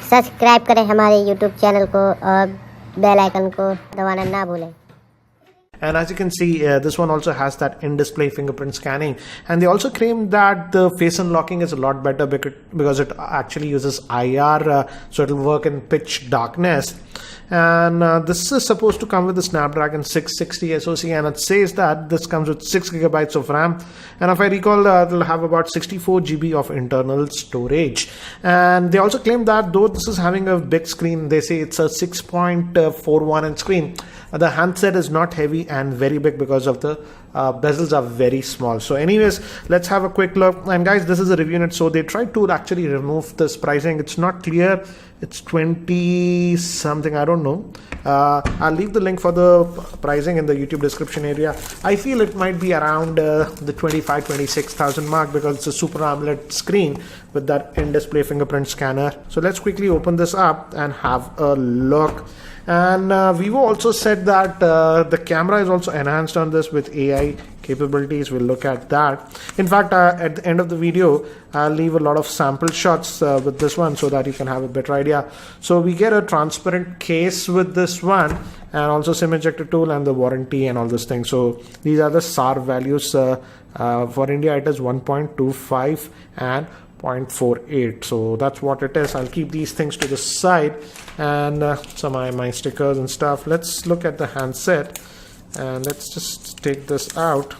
Subscribe करें हमारे YouTube channel को और बेल आइकन को दबाना ना भूलें. And as you can see, this one also has that in-display fingerprint scanning, and they also claim that the face unlocking is a lot better because it actually uses IR, so it'll work in pitch darkness. And this is supposed to come with the Snapdragon 660 SoC, and it says that this comes with 6 gigabytes of RAM, and if I recall, it'll have about 64 GB of internal storage. And they also claim that though this is having a big screen, they say it's a 6.41 inch screen. The handset is not heavy and very big because of the bezels are very small. So anyways, let's have a quick look. And guys, this is a review unit, so they tried to actually remove this pricing. It's not clear. It's 20 something, I don't know. I'll leave the link for the pricing in the YouTube description area. I feel it might be around the 26,000 mark because it's a Super AMOLED screen with that in-display fingerprint scanner. So let's quickly open this up and have a look. And Vivo also said that the camera is also enhanced on this with AI capabilities. We'll look at that. In fact, at the end of the video, I'll leave a lot of sample shots with this one so that you can have a better idea. So we get a transparent case with this one, and also SIM ejector tool and the warranty and all those things. So these are the SAR values. For India, it is 1.25 and 0.48, so that's what it is. I'll keep these things to the side, and some of my stickers and stuff. Let's look at the handset, and let's just take this out.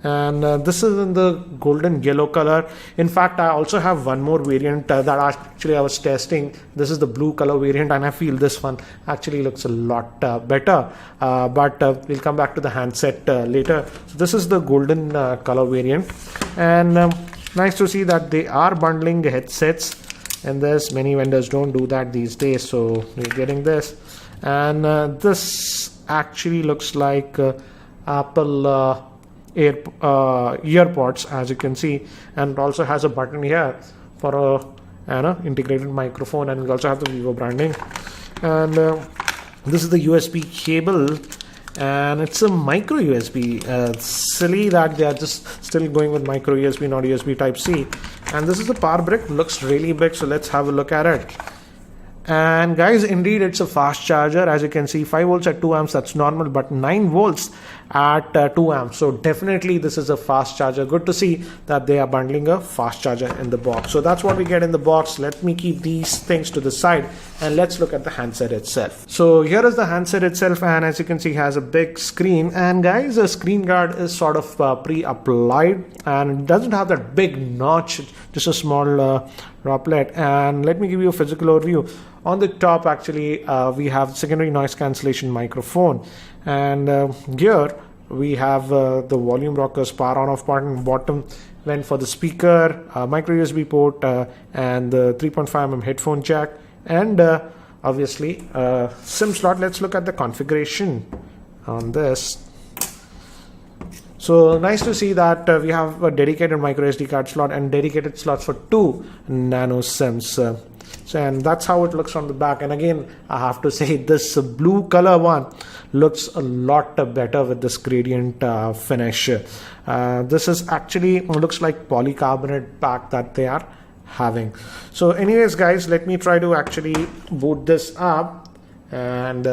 And this is in the golden yellow color. In fact, I also have one more variant that actually I was testing. This is the blue color variant, and I feel this one actually looks a lot better, but we'll come back to the handset later. So this is the golden color variant, and nice to see that they are bundling headsets, and there's many vendors don't do that these days, so we're getting this. And this actually looks like Apple earpods, as you can see, and it also has a button here for a integrated microphone, and we also have the Vivo branding. And this is the USB cable, and it's a micro USB. Silly that they are just still going with micro USB, not USB type C. And this is the power brick. Looks really big, so let's have a look at it. And guys, indeed it's a fast charger. As you can see, 5 volts at 2 amps, that's normal, but 9 volts at 2 amps, so definitely this is a fast charger. Good to see that they are bundling a fast charger in the box. So that's what we get in the box. Let me keep these things to the side, and let's look at the handset itself. So here is the handset itself, and as you can see, it has a big screen. And guys, the screen guard is sort of pre-applied, and it doesn't have that big notch, just a small droplet. And let me give you a physical overview. On the top, actually, we have secondary noise cancellation microphone, and here we have the volume rockers, power on off button, bottom vent for the speaker, micro USB port, and the 3.5mm headphone jack, and obviously SIM slot. Let's look at the configuration on this. So nice to see that we have a dedicated micro SD card slot and dedicated slots for 2 nano SIMs. And that's how it looks on the back. And again, I have to say, this blue color one looks a lot better with this gradient finish. This is actually looks like polycarbonate pack that they are having. So anyways, guys, let me try to actually boot this up, and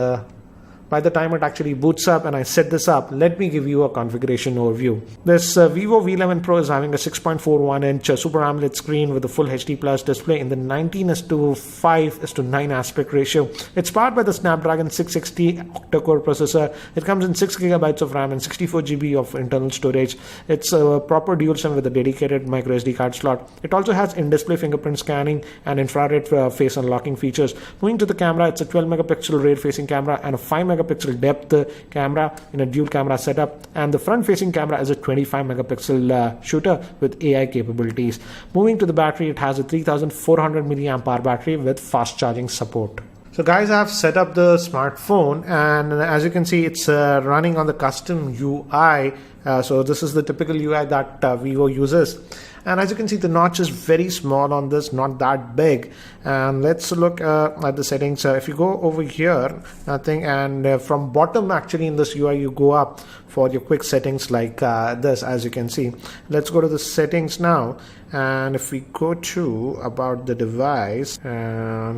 by the time it actually boots up and I set this up, let me give you a configuration overview. This Vivo V11 Pro is having a 6.41 inch Super AMOLED screen with a full HD plus display in the 19:5:9 aspect ratio. It's powered by the Snapdragon 660 octa-core processor. It comes in 6 gigabytes of RAM and 64 GB of internal storage. It's a proper dual SIM with a dedicated micro SD card slot. It also has in-display fingerprint scanning and infrared face unlocking features. Moving to the camera, it's a 12 megapixel rear-facing camera and a 5 megapixel depth camera in a dual camera setup, and the front facing camera is a 25 megapixel shooter with AI capabilities. Moving to the battery, it has a 3400 milliamp hour battery with fast charging support. So guys, I have set up the smartphone, and as you can see, it's running on the custom UI So this is the typical UI that Vivo uses. And as you can see, the notch is very small on this, not that big. And let's look at the settings. If you go over here, nothing, and from bottom actually in this UI you go up for your quick settings like this, as you can see. Let's go to the settings now, and if we go to about the device,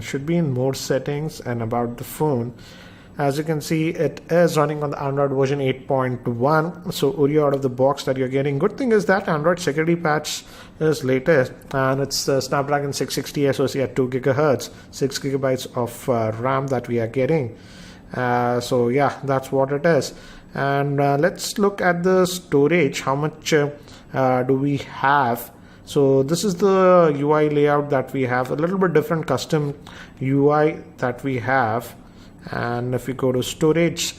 should be in more settings and about the phone. As you can see, it is running on the Android version 8.1. So Oreo out of the box that you're getting. Good thing is that Android security patch is latest, and it's Snapdragon 660 SoC at 2 GHz, 6 gigabytes of RAM that we are getting. So yeah, that's what it is. And let's look at the storage. How much do we have? So this is the UI layout that we have. A little bit different custom UI that we have. And if we go to storage,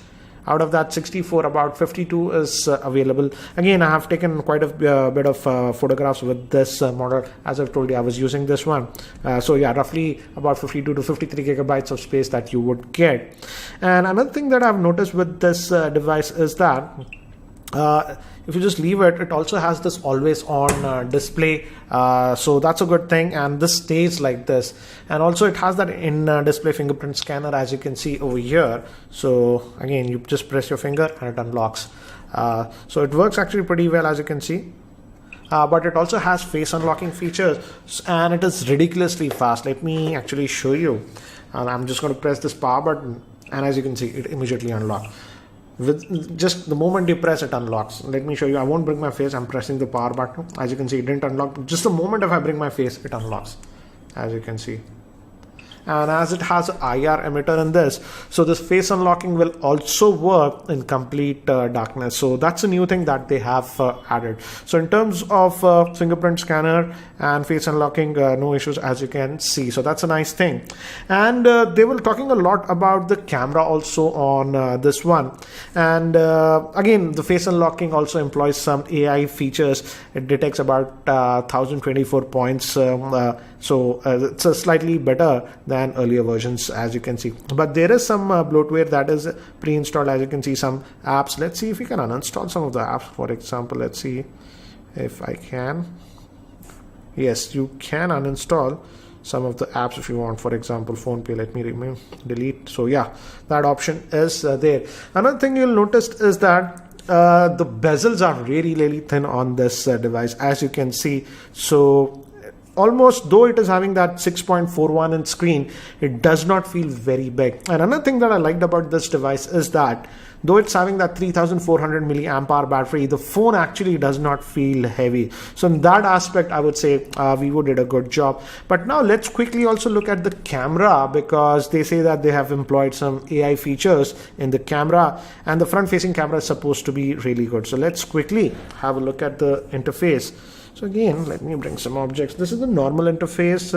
out of that 64, about 52 is available. Again, I have taken quite a bit of photographs with this model. As I've told you, I was using this one. So yeah, roughly about 52 to 53 gigabytes of space that you would get. And another thing that I've noticed with this device is that if you just leave it, it also has this always on display, so that's a good thing, and this stays like this. And also it has that in display fingerprint scanner, as you can see over here. So again, you just press your finger and it unlocks. So it works actually pretty well, as you can see. But it also has face unlocking features, and it is ridiculously fast. Let me actually show you. And I'm just going to press this power button, and as you can see, it immediately unlocks. With just the moment you press, it unlocks. Let me show you. I won't bring my face. I'm pressing the power button. As you can see, it didn't unlock. Just the moment if I bring my face, it unlocks, as you can see. And as it has an IR emitter in this, so this face unlocking will also work in complete darkness. So that's a new thing that they have added. So in terms of fingerprint scanner and face unlocking, no issues, as you can see. So that's a nice thing. And they were talking a lot about the camera also on this one. And again, the face unlocking also employs some AI features. It detects about 1024 points. So it's a slightly better than earlier versions, as you can see. But there is some bloatware that is pre-installed, as you can see, some apps. Let's see if we can uninstall some of the apps. For example, let's see if I can. Yes, you can uninstall some of the apps if you want. For example, PhonePe. Let me remove, delete. So yeah, that option is there. Another thing you'll notice is that the bezels are really thin on this device, as you can see. So almost, though it is having that 6.41 inch screen, it does not feel very big. And another thing that I liked about this device is that though it's having that 3400 milliamp hour battery, the phone actually does not feel heavy. So in that aspect, I would say Vivo did a good job. But now let's quickly also look at the camera, because they say that they have employed some AI features in the camera, and the front facing camera is supposed to be really good. So let's quickly have a look at the interface. So again, let me bring some objects. This is the normal interface,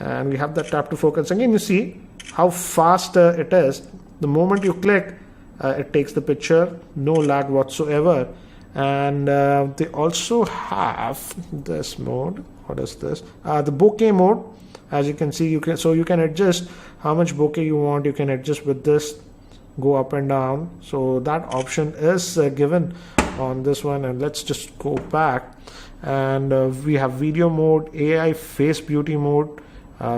and we have the tap to focus. Again, you see how fast it is. The moment you click, it takes the picture, no lag whatsoever. And they also have this mode. What is this? The bokeh mode. As you can see, you can adjust how much bokeh you want. You can adjust with this, go up and down. So that option is given on this one. And let's just go back, and we have video mode, AI face beauty mode.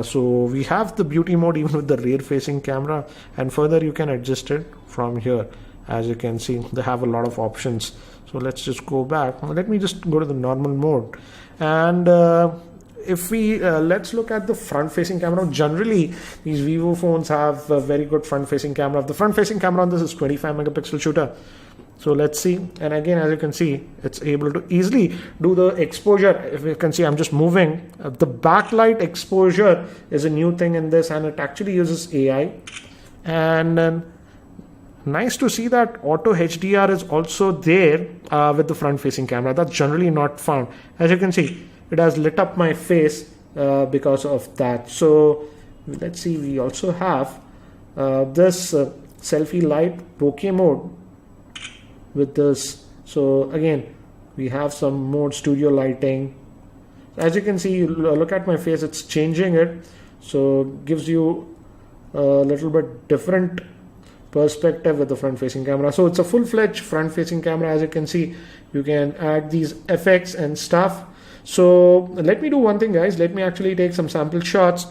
So we have the beauty mode even with the rear facing camera, and further you can adjust it from here. As you can see, they have a lot of options. So let's just go back. Let me just go to the normal mode. And if we let's look at the front facing camera. Generally these Vivo phones have a very good front facing camera. The front facing camera on this is 25 megapixel shooter. So let's see. And again, as you can see, it's able to easily do the exposure. If you can see, I'm just moving. The backlight exposure is a new thing in this, and it actually uses AI. And nice to see that auto HDR is also there with the front facing camera. That's generally not found. As you can see, it has lit up my face because of that. So let's see, we also have this selfie light bokeh mode with this. So again, we have some mode, studio lighting. As you can see, you look at my face, it's changing it. So gives you a little bit different perspective with the front facing camera. So it's a full-fledged front facing camera. As you can see, you can add these effects and stuff. So let me do one thing, guys. Let me actually take some sample shots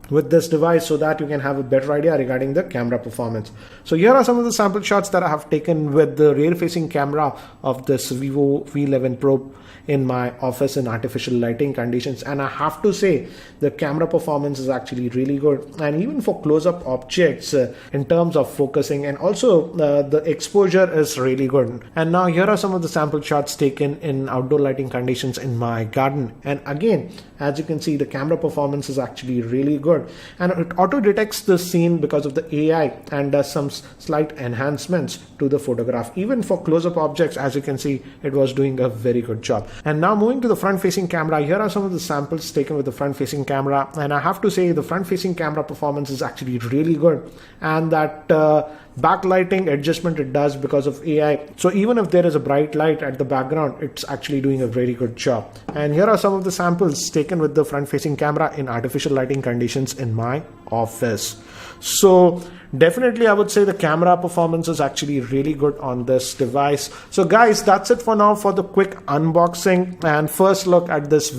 with this device so that you can have a better idea regarding the camera performance. So here are some of the sample shots that I have taken with the rear facing camera of this Vivo V11 Pro in my office in artificial lighting conditions, and I have to say the camera performance is actually really good, and even for close-up objects in terms of focusing, and also the exposure is really good. And now here are some of the sample shots taken in outdoor lighting conditions in my garden, and again, as you can see, the camera performance is actually really good, and it auto detects the scene because of the AI and does some slight enhancements to the photograph. Even for close-up objects, as you can see, it was doing a very good job. And now moving to the front facing camera, here are some of the samples taken with the front facing camera, and I have to say the front facing camera performance is actually really good, and that backlighting adjustment it does because of AI. So even if there is a bright light at the background, it's actually doing a very good job. And here are some of the samples taken with the front facing camera in artificial lighting conditions in my office. So definitely I would say the camera performance is actually really good on this device. So guys, that's it for now for the quick unboxing and first look at this